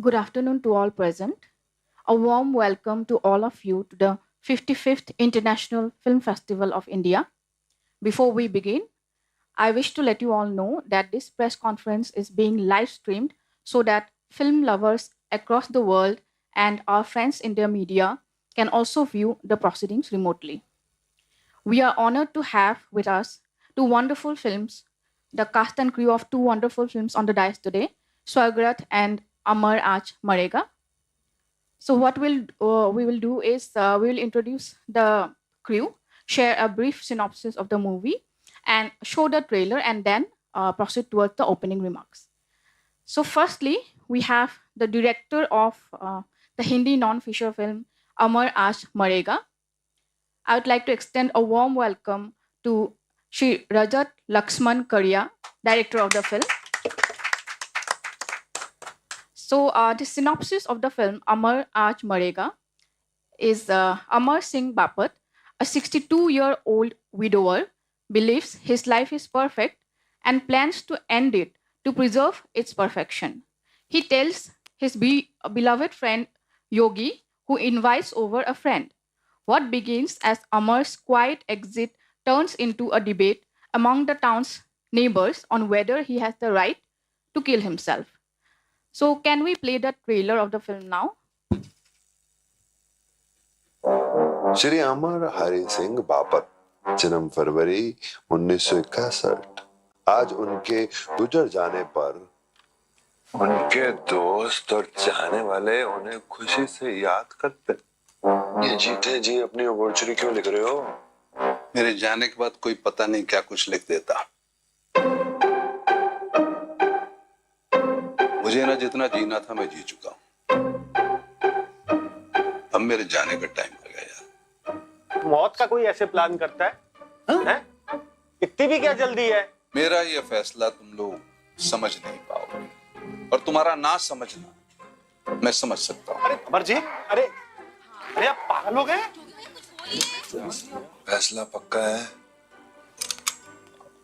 Good afternoon to all present. A warm welcome to all of you to the 55th International Film Festival of India. Before we begin, I wish to let you all know that this press conference is being live streamed so that film lovers across the world and our friends in the media can also view the proceedings remotely. We are honored to have with us two wonderful films, the cast and crew of two wonderful films on the dais today, Swargarath and Amar Marega. So what we will do is we will introduce the crew, share a brief synopsis of the movie, and show the trailer, and then proceed towards the opening remarks. So firstly, we have the director of the Hindi non-feature film Amar Marega. I would like to extend a warm welcome to Shri Rajat Laxman Karia, director of the film. So, the synopsis of the film Amar Marega is Amar Singh Bapat, a 62-year-old widower, believes his life is perfect and plans to end it to preserve its perfection. He tells his beloved friend Yogi, who invites over a friend. What begins as Amar's quiet exit turns into a debate among the town's neighbors on whether he has the right to kill himself. So, can we play the trailer of the film now? Shri Amar Hari Singh बापत, जन्म फरवरी 1961। आज उनके गुजर जाने पर उनके दोस्त और चाहने वाले उन्हें खुशी से याद करते। ये जीते जी अपनी ऑब्चुनिटी क्यों लिख रहे हो? मेरे जाने के बाद कोई पता नहीं क्या कुछ लिख देता। मुझे ना जितना जीना था मैं जी चुका हूं। अब मेरे जाने का टाइम आ गया यार। मौत का कोई ऐसे प्लान करता है? हैं? इतनी भी क्या जल्दी है? मेरा ये फैसला तुम लोग समझ नहीं पाओगे, और तुम्हारा ना समझना मैं समझ सकता हूँ। अरे अमर जी, अरे आप पागल हो गए? फैसला पक्का है?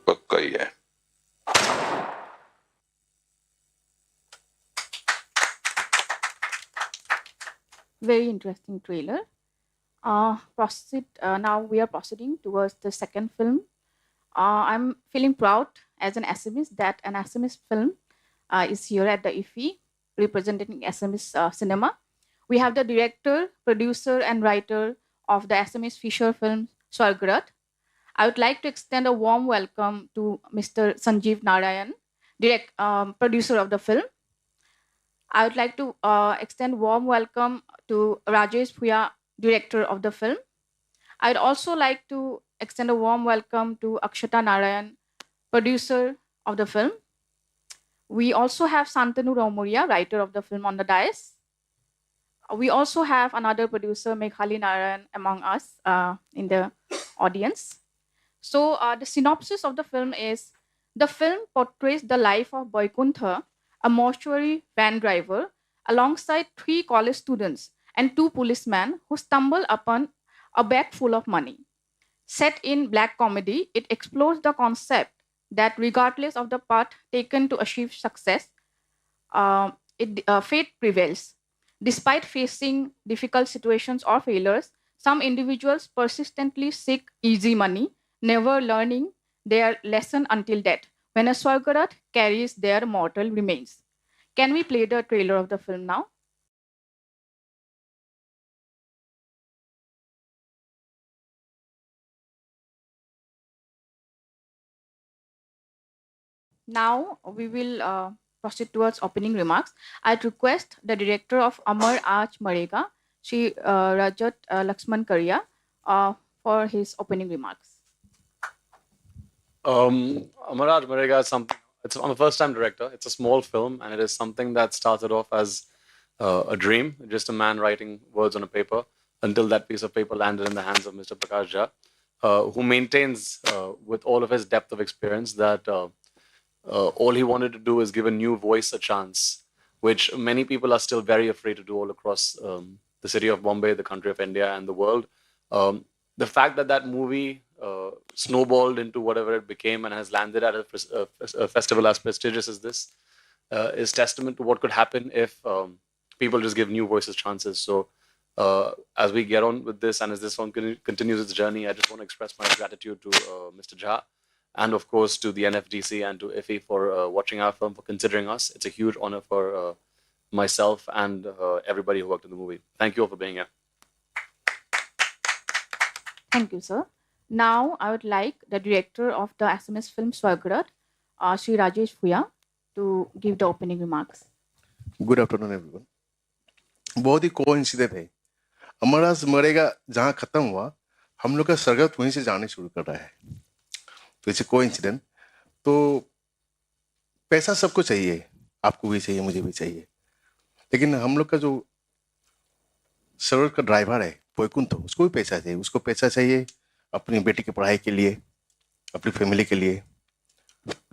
पक्का ही है। Very interesting trailer. Now we are proceeding towards the second film. I'm feeling proud as an Assamese that an Assamese film is here at the IFFI representing Assamese cinema. We have the director, producer, and writer of the Assamese feature film Swargarath. I would like to extend a warm welcome to Mr. Sanjeev Narayan, producer of the film. I would like to extend warm welcome to Rajesh Puya, director of the film. I'd also like to extend a warm welcome to Akshata Narayan, producer of the film. We also have Santanu Raumuria, writer of the film, on the dais. We also have another producer, Meghali Narayan, among us in the audience. So the synopsis of the film is, the film portrays the life of Boykuntha, a mortuary van driver, alongside 3 college students and 2 policemen who stumble upon a bag full of money. Set in black comedy, it explores the concept that regardless of the path taken to achieve success, fate prevails. Despite facing difficult situations or failures, some individuals persistently seek easy money, never learning their lesson until death, when a Swargarath carries their mortal remains. Can we play the trailer of the film now? Now we will proceed towards opening remarks. I'd request the director of Amar Marega, Shri Rajat Laxman Karia, for his opening remarks. Amar Marega is something. I'm a first-time director. It's a small film, and it is something that started off as a dream, just a man writing words on a paper, until that piece of paper landed in the hands of Mr. Prakash Jha, who maintains, with all of his depth of experience, that all he wanted to do is give a new voice a chance, which many people are still very afraid to do all across the city of Bombay, the country of India, and the world. The fact that that movie snowballed into whatever it became and has landed at a festival as prestigious as this is testament to what could happen if people just give new voices chances. So as we get on with this and as this song continues its journey, I just want to express my gratitude to Mr. Jha and of course to the NFDC and to IFFI for watching our film, for considering us. It's a huge honor for myself and everybody who worked in the movie. Thank you all for being here. Thank you, sir. Now, I would like the director of the SMS film Swargarath, Sri Rajesh Fuya, to give the opening remarks. Good afternoon everyone. बहुत ही coincident है. हमारा मरेगा जहाँ खत्म हुआ, हम लोग का सरगत वहीं से जाने शुरू कर रहा है. तो इट्स कोइंसिडेंट. तो पैसा सबको चाहिए, आपको भी चाहिए, मुझे भी चाहिए. लेकिन हम लोग का जो सरगत का ड्राइवर है वैकुंठ, उसको भी पैसा चाहिए. उसको पैसा चाहिए अपनी बेटी की पढ़ाई के लिए, अपनी फैमिली के लिए,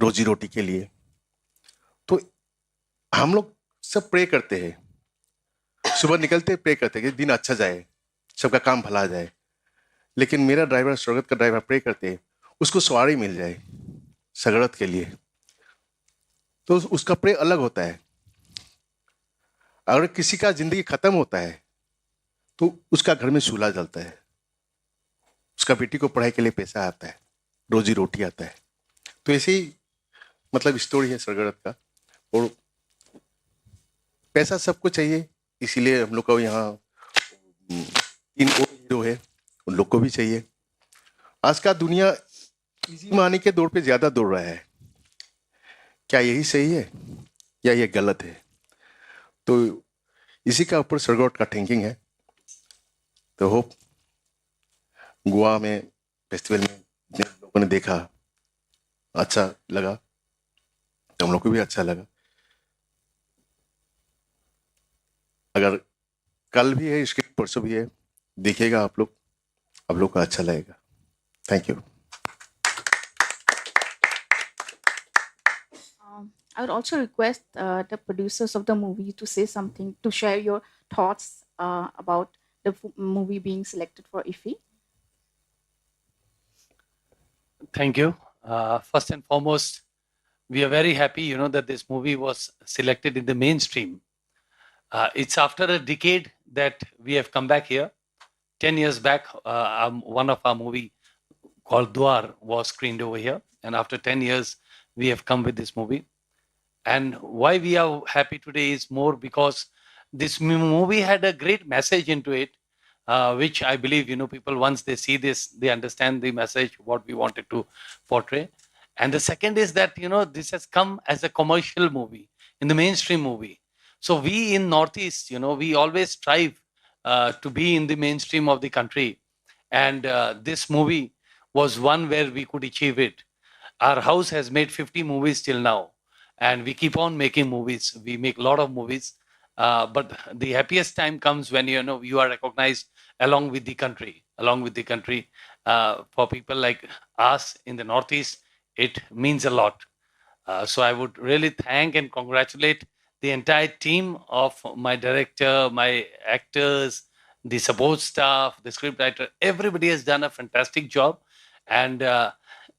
रोजी रोटी के लिए. तो हम लोग सब प्रे करते हैं, सुबह निकलते प्रे करते हैं कि दिन अच्छा जाए, सबका काम भला जाए. लेकिन मेरा ड्राइवर, स्वर्गत का ड्राइवर, प्रे करते हैं उसको सवारी मिल जाए सगरत के लिए. तो उसका प्रे अलग होता है. अगर किसी का जिंदगी खत्म होता है तो उसका घर में चूल्हा जलता है, उसका बेटी को पढ़ाई के लिए पैसा आता है, रोजी रोटी आता है. तो ऐसे ही मतलब स्टोरी है सरगरत का. और पैसा सबको चाहिए, इसीलिए हम लोग को यहाँ इन हीरो है, उन लोग को भी चाहिए. आज का दुनिया इजी मानी के दौर पे ज्यादा दौड़ रहा है. क्या यही सही है या ये गलत है? तो इसी का ऊपर सरगोट का थिंकिंग है. तो होप गोवा में फेस्टिवल में जितने लोगों ने देखा अच्छा लगा, तो हम लोग को भी अच्छा लगा. अगर कल भी है, इसके परसों भी है, देखिएगा आप लोग को अच्छा लगेगा. Thank you. I would also request the producers of the movie to say something, to share your thoughts about the movie being selected for IFFI. Thank you. First and foremost, we are very happy, that this movie was selected in the mainstream. It's after a decade that we have come back here. 10 years back, one of our movie called Dwar was screened over here. And after 10 years, we have come with this movie. And why we are happy today is more because this movie had a great message into it, which I believe, people, once they see this, they understand the message, what we wanted to portray. And the second is that, this has come as a commercial movie, in the mainstream movie. So we in Northeast, we always strive to be in the mainstream of the country. And this movie was one where we could achieve it. Our house has made 50 movies till now. And we keep on making movies. We make a lot of movies. But the happiest time comes when, you are recognized along with the country. For people like us in the Northeast, it means a lot. So I would really thank and congratulate the entire team of my director, my actors, the support staff, the scriptwriter. Everybody has done a fantastic job. And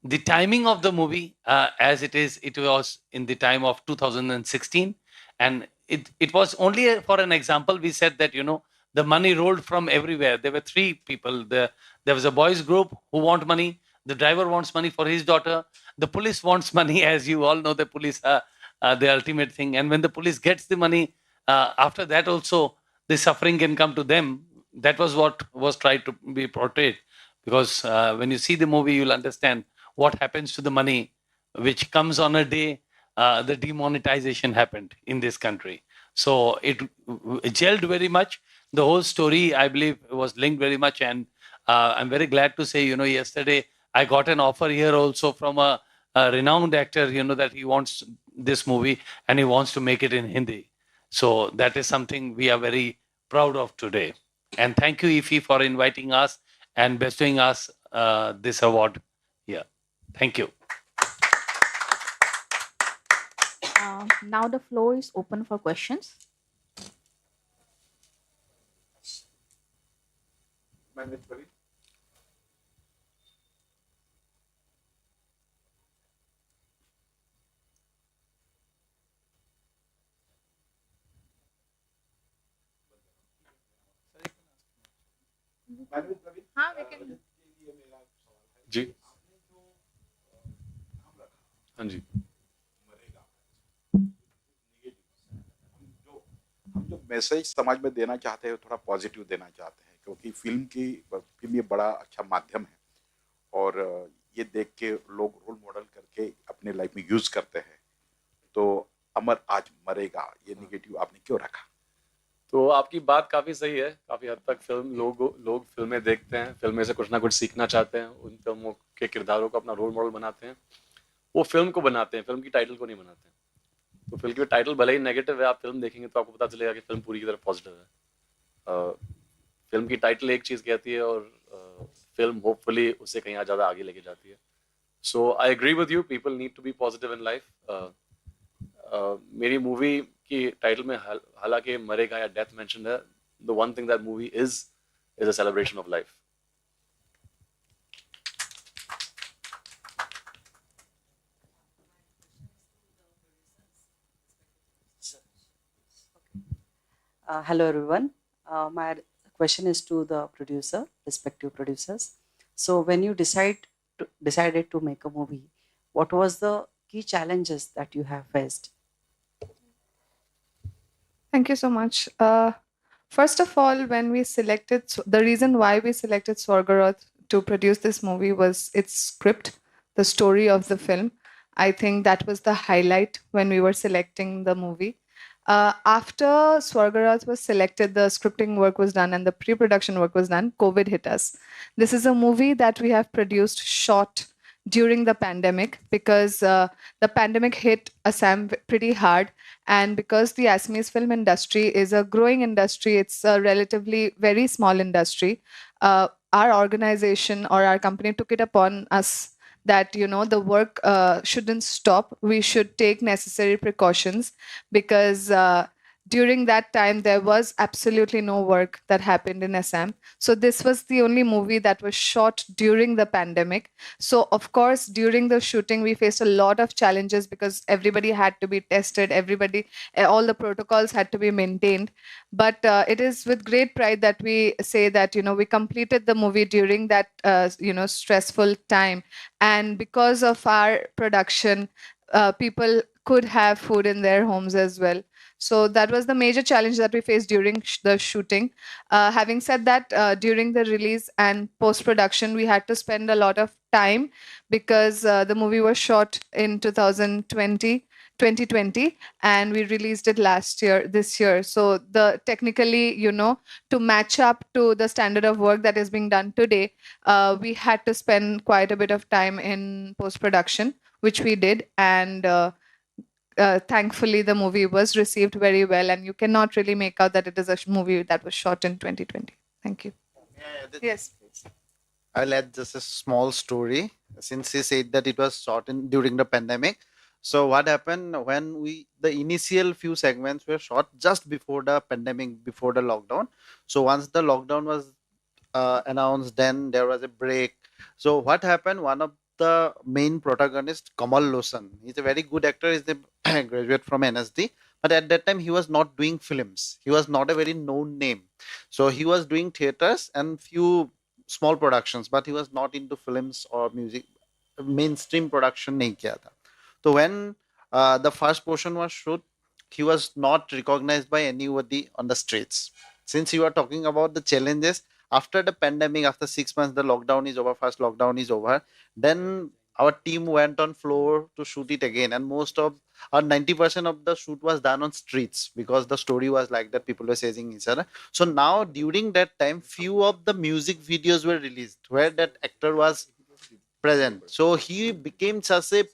the timing of the movie, as it was in the time of 2016. And it was only for an example. We said that, the money rolled from everywhere. There were three people. There was a boys group who want money. The driver wants money for his daughter. The police wants money. As you all know, the police are the ultimate thing. And when the police gets the money, after that also, the suffering can come to them. That was what was tried to be portrayed. Because when you see the movie, you'll understand what happens to the money, which comes on a day the demonetization happened in this country. So it gelled very much. The whole story, I believe, was linked very much. And I'm very glad to say, yesterday I got an offer here also from a renowned actor, that he wants this movie and he wants to make it in Hindi. So that is something we are very proud of today. And thank you, IFFI, for inviting us and bestowing us this award here. Thank you. Now the floor is open for questions. हाँ, we can. जी हाँ जी हम जो message समाज में देना चाहते हैं थोड़ा पॉजिटिव देना चाहते हैं, क्योंकि फिल्म ये बड़ा अच्छा माध्यम है और ये देख के लोग रोल मॉडल करके अपने लाइफ में यूज करते हैं। तो अमर आज मरेगा ये निगेटिव आपने क्यों रखा? तो आपकी बात काफी सही है। काफी हद तक लोग फिल्में देखते हैं, फिल्में से कुछ ना कुछ सीखना चाहते हैं, उन फिल्मों के किरदारों को अपना रोल मॉडल बनाते हैं, वो फिल्म को बनाते हैं, फिल्म की टाइटल को नहीं बनाते हैं। तो फिल्म की टाइटल भले ही नेगेटिव है, आप फिल्म देखेंगे तो आपको पता चलेगा कि फिल्म पूरी की तरह पॉजिटिव है। फिल्म की टाइटल एक चीज कहती है और फिल्म होपफुली उसे कहीं ज्यादा आगे लेके जाती है। So I agree with you, people need to be positive in life. मेरी मूवी की टाइटल में हालांकि मरेगा या डेथ मेंशन है, the one thing that movie is a celebration of life. Hello, everyone. My question is to the producer, respective producers. So, when you decided to make a movie, what was the key challenges that you have faced? Thank you so much. First of all, when we selected, the reason why we selected Swargarath to produce this movie was its script, the story of the film. I think that was the highlight when we were selecting the movie. After Swargarath was selected, the scripting work was done and the pre-production work was done, COVID hit us. This is a movie that we have produced, shot during the pandemic, because the pandemic hit Assam pretty hard. And because the Assamese film industry is a growing industry, it's a relatively very small industry, our organization or our company took it upon us that the work shouldn't stop. We should take necessary precautions, because during that time there was absolutely no work that happened in Assam. So this was the only movie that was shot during the pandemic. So of course during the shooting we faced a lot of challenges, because everybody had to be tested, all the protocols had to be maintained. But it is with great pride that we say that we completed the movie during that stressful time, and because of our production, people could have food in their homes as well. So that was the major challenge that we faced during the shooting. Having said that, during the release and post-production, we had to spend a lot of time, because the movie was shot in 2020, and we released it this year. So technically, to match up to the standard of work that is being done today, we had to spend quite a bit of time in post-production, which we did. And thankfully, the movie was received very well, and you cannot really make out that it is a movie that was shot in 2020. Thank you. Yes, please. I'll add just a small story. Since he said that it was shot during the pandemic, so what happened when the initial few segments were shot just before the pandemic, before the lockdown. So once the lockdown was announced, then there was a break. So what happened? One of the main protagonist, Kamal Losan, he's a very good actor. He's a graduate from NSD, but at that time he was not doing films. He was not a very known name. So he was doing theaters and few small productions, but he was not into films or music, mainstream production nahi kiya tha. So when the first portion was shot, he was not recognized by anybody on the streets. Since you are talking about the challenges after the pandemic, after 6 months, the lockdown is over, first lockdown is over, then our team went on floor to shoot it again, and most of 90% of the shoot was done on streets, because the story was like that, people were chasing each other. So now during that time, few of the music videos were released where that actor was present. So he became such a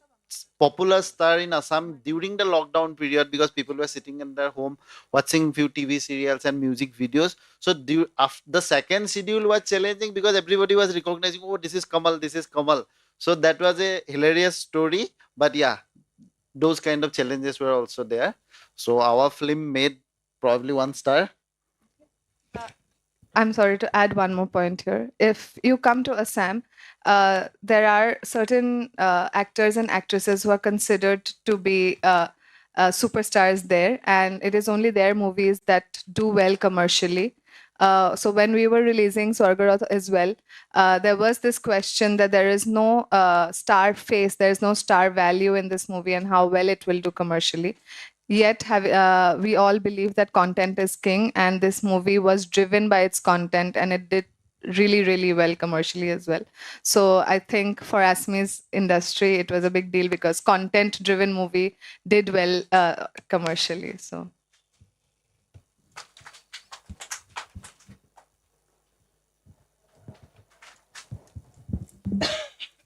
popular star in Assam during the lockdown period, because people were sitting in their home watching few TV serials and music videos. So the second schedule was challenging, because everybody was recognizing, oh, this is Kamal, this is Kamal. So that was a hilarious story. But yeah, those kind of challenges were also there. So our film made probably 1 star. I'm sorry to add one more point here. If you come to Assam, there are certain actors and actresses who are considered to be superstars there, and it is only their movies that do well commercially. So when we were releasing Swargarath as well, there was this question that there is no star face, there is no star value in this movie and how well it will do commercially. Yet we all believe that content is king, and this movie was driven by its content, and it did really, really well commercially as well. So I think for Assamese industry, it was a big deal because content-driven movie did well commercially. So.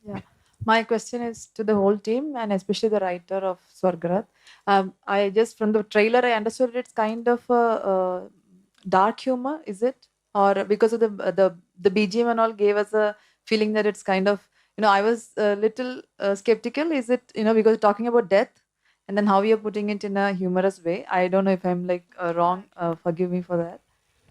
Yeah. My question is to the whole team and especially the writer of Swargarath. I just from the trailer I understood it's kind of a dark humor, is it? Or because of the BGM and all gave us a feeling that it's kind of I was a little skeptical. Is it because talking about death and then how you're putting it in a humorous way? I don't know if I'm like wrong. Forgive me for that.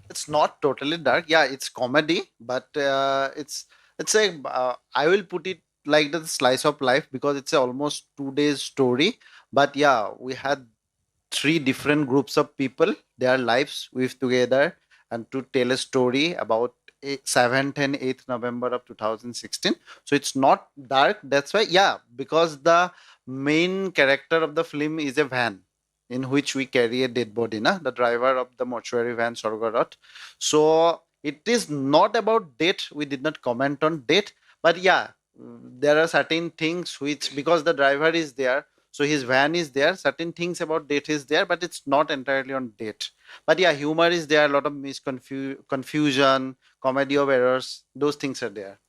It's not totally dark. Yeah, it's comedy, but it's a I will put it like the slice of life because it's a almost 2 days story. But yeah, we had three different groups of people, their lives with together, and to tell a story about 7th and 8th November of 2016. So it's not dark. That's why, yeah, because the main character of the film is a van in which we carry a dead body, the driver of the mortuary van, Swargarath. So it is not about death. We did not comment on death, but yeah, there are certain things which, because the driver is there, so his van is there, certain things about death is there, but it's not entirely on death. But yeah, humor is there, a lot of confusion, comedy of errors, those things are there.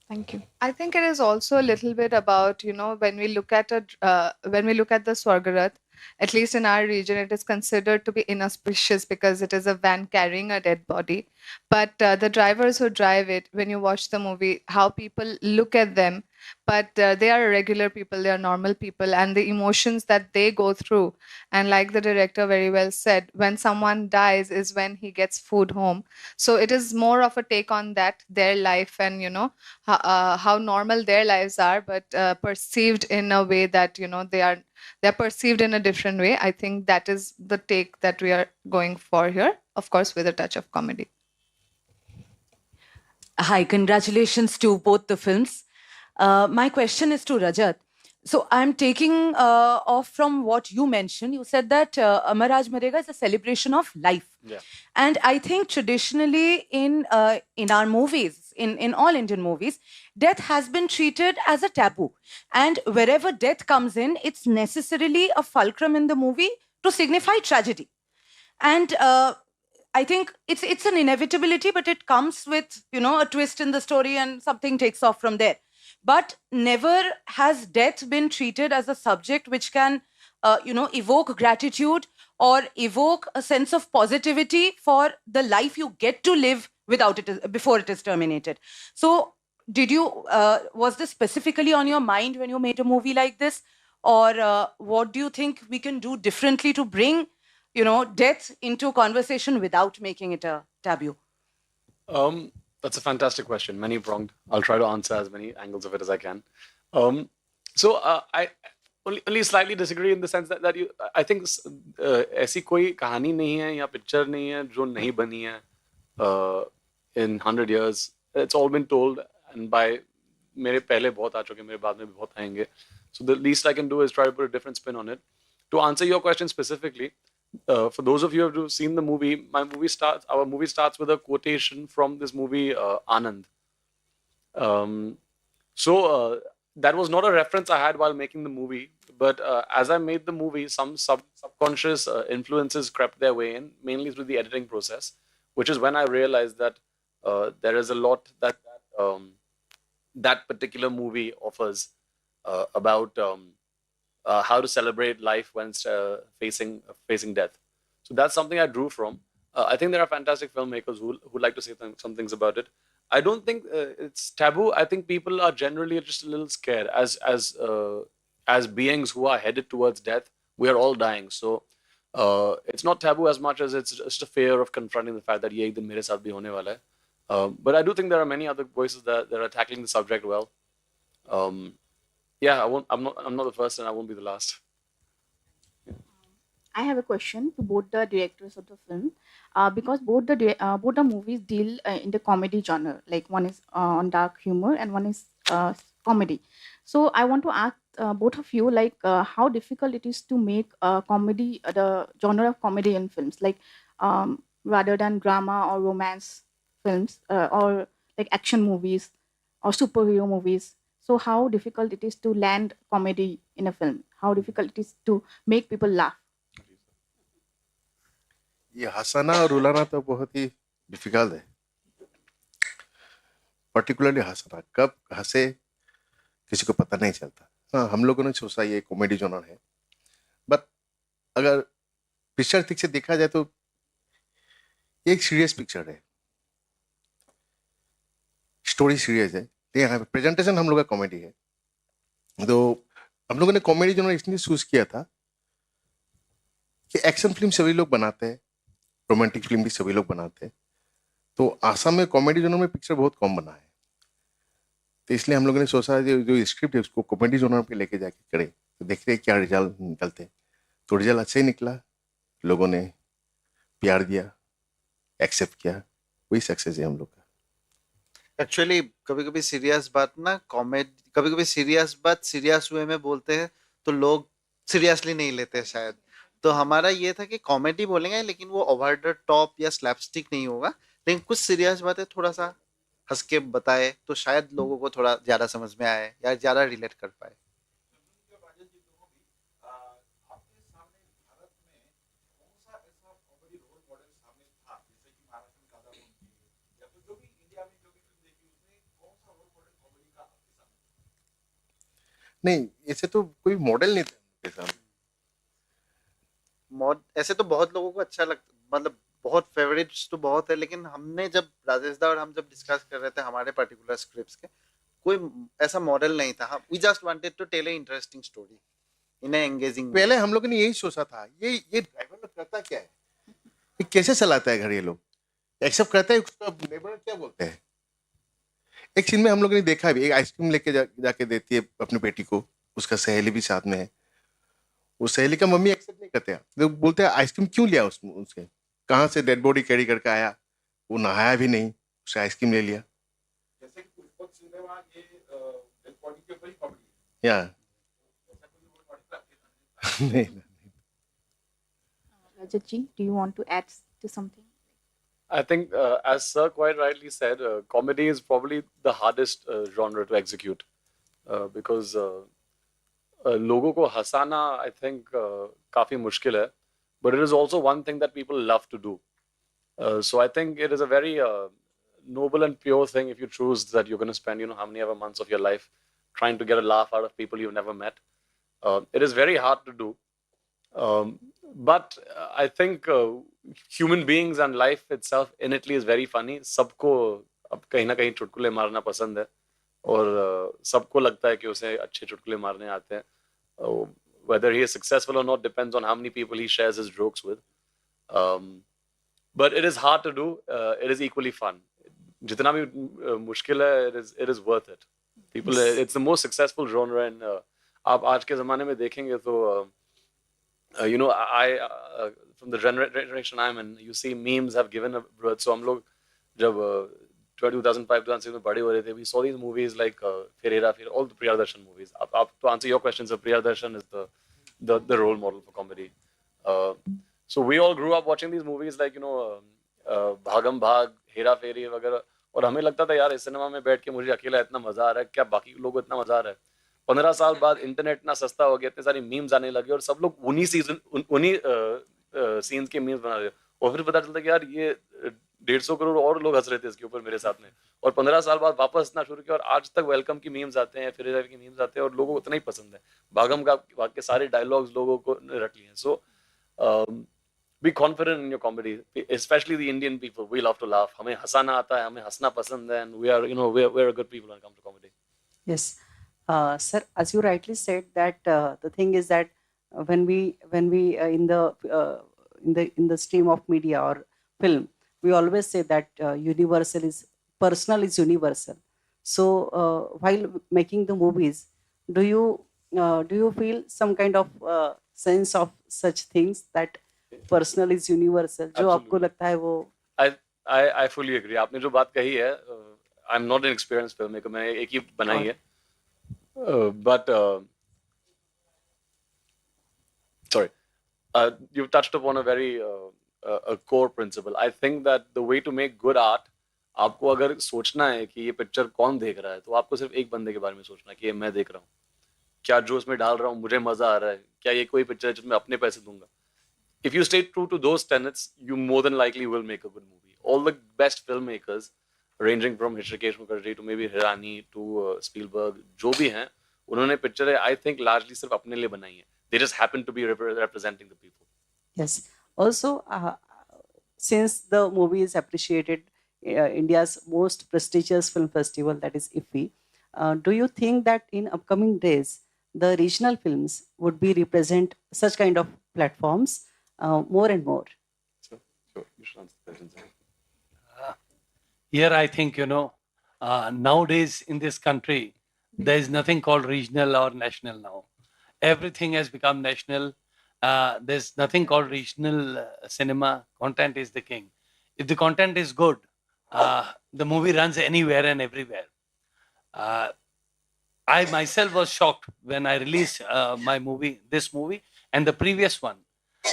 Thank you. I think it is also a little bit about, when we look at the Swargarath, at least in our region, it is considered to be inauspicious because it is a van carrying a dead body. But the drivers who drive it, when you watch the movie, how people look at them, but they are regular people, they are normal people, and the emotions that they go through. And like the director very well said, when someone dies is when he gets food home. So it is more of a take on that, their life, and how normal their lives are, but perceived in a way that they're perceived in a different way. I think that is the take that we are going for here, of course, with a touch of comedy. Hi, congratulations to both the films. My question is to Rajat. So I'm taking off from what you mentioned. You said that Amar Marega is a celebration of life. Yeah. And I think traditionally in our movies, in all Indian movies, death has been treated as a taboo. And wherever death comes in, it's necessarily a fulcrum in the movie to signify tragedy. And I think it's an inevitability, but it comes with, a twist in the story and something takes off from there. But never has death been treated as a subject which can, evoke gratitude or evoke a sense of positivity for the life you get to live without it before it is terminated. So, was this specifically on your mind when you made a movie like this, or what do you think we can do differently to bring, death into conversation without making it a taboo? That's a fantastic question, many pronged. I'll try to answer as many angles of it as I can. I only slightly disagree in the sense that I think ऐसी कोई कहानी नहीं है या picture नहीं है जो नहीं बनी है in 100 years. It's all been told, and by मेरे पहले बहुत आ चुके, मेरे बाद में भी बहुत आएंगे. So the least I can do is try to put a different spin on it. To answer your question specifically, for those of you who have seen the movie, our movie starts with a quotation from this movie, Anand. That was not a reference I had while making the movie, but as I made the movie, some subconscious influences crept their way in, mainly through the editing process, which is when I realized that there is a lot that that particular movie offers about how to celebrate life when facing death. So that's something I drew from. I think there are fantastic filmmakers who like to say some things about it. I don't think it's taboo. I think people are generally just a little scared. As beings who are headed towards death, we are all dying. So it's not taboo as much as it's just a fear of confronting the fact that ye ek din mere saath bhi hone wala hai. But I do think there are many other voices that are tackling the subject well. I'm not the first, and I won't be the last. I have a question to both the directors of the film, because both the movies deal in the comedy genre. Like one is on dark humor and one is comedy. So I want to ask both of you, like, how difficult it is to make comedy, the genre of comedy in films, like rather than drama or romance films, or like action movies or superhero movies. So how difficult it is to land comedy in a film? How difficult it is to make people laugh? ये हंसाना और रुलाना तो बहुत ही difficult है, particularly हंसना, कब हंसे किसी को पता नहीं चलता। हाँ, हम लोगों ने सोचा ये कॉमेडी जॉनर है, बट अगर पिक्चर ठीक से देखा जाए तो ये एक सीरियस पिक्चर है, स्टोरी सीरियस है, यहाँ पे प्रेजेंटेशन हम लोग का कॉमेडी है। तो हम लोगों ने कॉमेडी जॉनर इसलिए चूज किया था कि एक्शन फिल्म सभी लोग बनाते हैं, रोमांटिक फिल्म भी सभी लोग बनाते हैं, तो आसाम में कॉमेडी जोनर में पिक्चर बहुत कम बना है। तो इसलिए हम लोगों ने सोचा जो स्क्रिप्ट है उसको कॉमेडी जोनर पे लेके जाके करें, तो देखते हैं क्या रिजल्ट निकलते हैं। तो रिजल्ट अच्छा ही निकला, लोगों ने प्यार दिया, एक्सेप्ट किया, वही सक्सेस है हम लोग का। एक्चुअली कभी कभी सीरियस बात ना कॉमेडी, कभी कभी सीरियस बात सीरियस वे में बोलते हैं तो लोग सीरियसली नहीं लेते शायद। तो हमारा ये था कि कॉमेडी बोलेंगे लेकिन वो ओवर द टॉप या स्लैपस्टिक नहीं होगा, लेकिन कुछ सीरियस बातें थोड़ा सा हंस के बताए तो शायद लोगों को थोड़ा ज्यादा समझ में आए या ज्यादा रिलेट कर पाए। नहीं, ऐसे तो कोई मॉडल नहीं था उनके सामने। ऐसे तो बहुत लोगों को अच्छा लगता, मतलब बहुत फेवरेट्स तो बहुत है, लेकिन हमने जब राजेश दा और हम जब डिस्कस कर रहे थे हमारे पर्टिकुलर स्क्रिप्ट्स के, कोई ऐसा मॉडल नहीं था। We just wanted to tell a interesting story in a engaging. पहले हम लोगों ने यही सोचा था, ये ड्राइवर लोग करता क्या है, ये कैसे चलाता है घर, ये लोग एक्सेप्ट करता है, उसका नेबर क्या बोलते हैं। एक सीन में हम लोगों ने देखा भी, एक आइसक्रीम लेके जाके देती है अपनी बेटी को, उसका सहेली भी साथ में है, वो सहेली का मम्मी एक्सेप्ट नहीं करते हैं, लोग बोलते हैं आइसक्रीम क्यों लिया उसके, कहाँ से डेड बॉडी कैरी करके आया, वो नहाया भी नहीं, उसे आइसक्रीम ले लिया। या नहीं, Rajat ji, do you want to add to something? I think, as Sir quite rightly said, comedy is probably the hardest genre to execute, because लोगों को हंसाना I think काफी मुश्किल है, but it is also one thing that people love to do. So I think it is a very noble and pure thing if you choose that you're going to spend, how many ever months of your life trying to get a laugh out of people you've never met. It is very hard to do. But I think human beings and life itself innately is very funny. सबको अब कहीं ना कहीं चुटकुले मारना पसंद है, और सबको लगता है कि उसे अच्छे चुटकुले मारने आते हैं. Whether he is successful or not depends on how many people he shares his jokes with. But it is hard to do. It is equally fun. जितना भी मुश्किल है, it is worth it. People, it's the most successful genre, and आप आज के ज़माने में देखेंगे तो I from the generation I'm in, you see memes have given a birth. So हम लोग जब 2005-2006 में बड़े हो रहे थे, we saw these movies like फिर हेरा फेरी, all the Priyadarshan movies. आप to answer your question, so Priyadarshan is the role model for comedy. So we all grew up watching these movies like भागम भाग, हेरा फेरी वगैरह, और हमें लगता था यार इस सिनेमा में बैठ के मुझे अकेला इतना मजा आ रहा है, क्या बाकी लोगों को इतना मजा आ रहा है. 15 साल बाद इंटरनेट इतना सस्ता हो गया, इतने सारी मीम्स आने लगे और सब लोग उन्हीं सीन्स के मीम्स बना रहे हैं, और फिर पता चलता है कि यार ये 150 करोड़ और लोग हंस रहे थे इसके ऊपर मेरे साथ में, और 15 साल बाद वापस हंसना शुरू किया, और आज तक वेलकम की मीम्स आते हैं, फिर की मीम्स आते हैं, और लोगों को उतना ही पसंद है. भागम भाग के सारे डायलॉग्स लोगों को रख लिए हैं. सो be confident in your comedy, especially the Indian people. We love to laugh. हमें हंसाना आता है, हमें हंसना पसंद है, and we are we're a good people when it comes to comedy. Yes, sir, as you rightly said that the thing is that when we in the stream of media or film, we always say that personal is universal. So while making the movies, do you feel some kind of sense of such things that personal is universal? जो आपको लगता है वो I fully agree. आपने जो बात कही है, I'm not an experienced filmmaker. मैंने एक ही बनाई है. But sorry, you've touched upon a very a core principle. I think that the way to make good art, आपको अगर सोचना है कि ये पिक्चर कौन देख रहा है, तो आपको सिर्फ एक बंदे के बारे में सोचना है कि ये मैं देख रहा हूँ. क्या जो उसमें डाल रहा हूँ मुझे मजा आ रहा है? क्या ये कोई पिक्चर है जिसमें अपने पैसे दूंगा? If you stay true to those tenets, you more than likely will make a good movie. All the best filmmakers, ranging from Hrishikesh Mukherjee to maybe Hirani to Spielberg, जो भी हैं, उन्होंने पिक्चरें I think largely सिर्फ अपने लिए बनाई हैं. They just happen to be representing the people. Yes. Also, since the movie is appreciated, India's most prestigious film festival, that is IFFI, do you think that in upcoming days, the regional films would be represent such kind of platforms more and more? Sure, you should answer the question. Here, I think, nowadays in this country, there is nothing called regional or national now. Everything has become national. There's nothing called regional cinema. Content is the king. If the content is good, the movie runs anywhere and everywhere. I myself was shocked when I released this movie, and the previous one,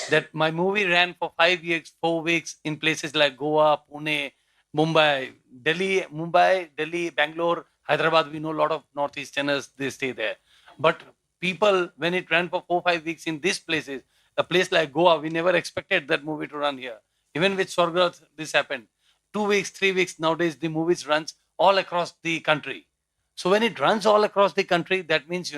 that my movie ran for 5 weeks, 4 weeks in places like Goa, Pune, Mumbai, Delhi, Bangalore, Hyderabad. We know a lot of Northeasterners, they stay there. But people, when it ran for 4, 5 weeks in these places, a place like Goa, we never expected that movie to run here. Even with Swargarath, this happened. 2 weeks, 3 weeks, nowadays the movies runs all across the country. So when it runs all across the country, that means,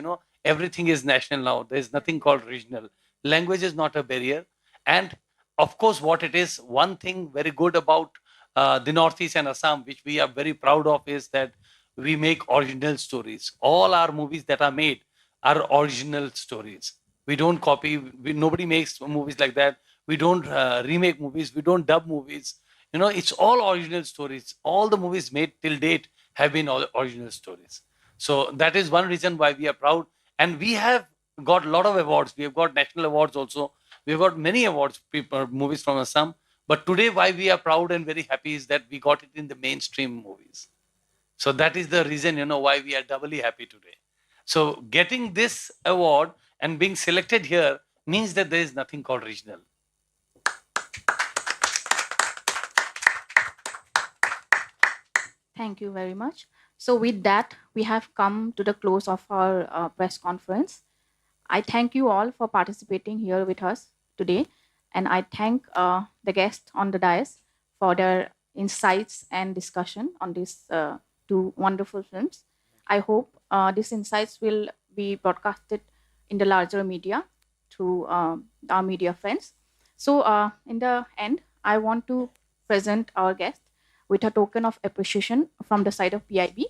everything is national now. There's nothing called regional. Language is not a barrier. And of course, what it is, one thing very good about the Northeast and Assam, which we are very proud of, is that we make original stories. All our movies that are made are original stories. We don't copy. Nobody makes movies like that. We don't remake movies. We don't dub movies. It's all original stories. All the movies made till date have been all original stories. So that is one reason why we are proud. And we have got a lot of awards. We have got national awards also. We have got many awards, movies from Assam. But today, why we are proud and very happy is that we got it in the mainstream movies. So that is the reason, why we are doubly happy today. So getting this award and being selected here means that there is nothing called regional. Thank you very much. So with that, we have come to the close of our press conference. I thank you all for participating here with us today. And I thank the guests on the dais for their insights and discussion on these two wonderful films. I hope these insights will be broadcasted in the larger media to our media friends. So in the end, I want to present our guest with a token of appreciation from the side of PIB.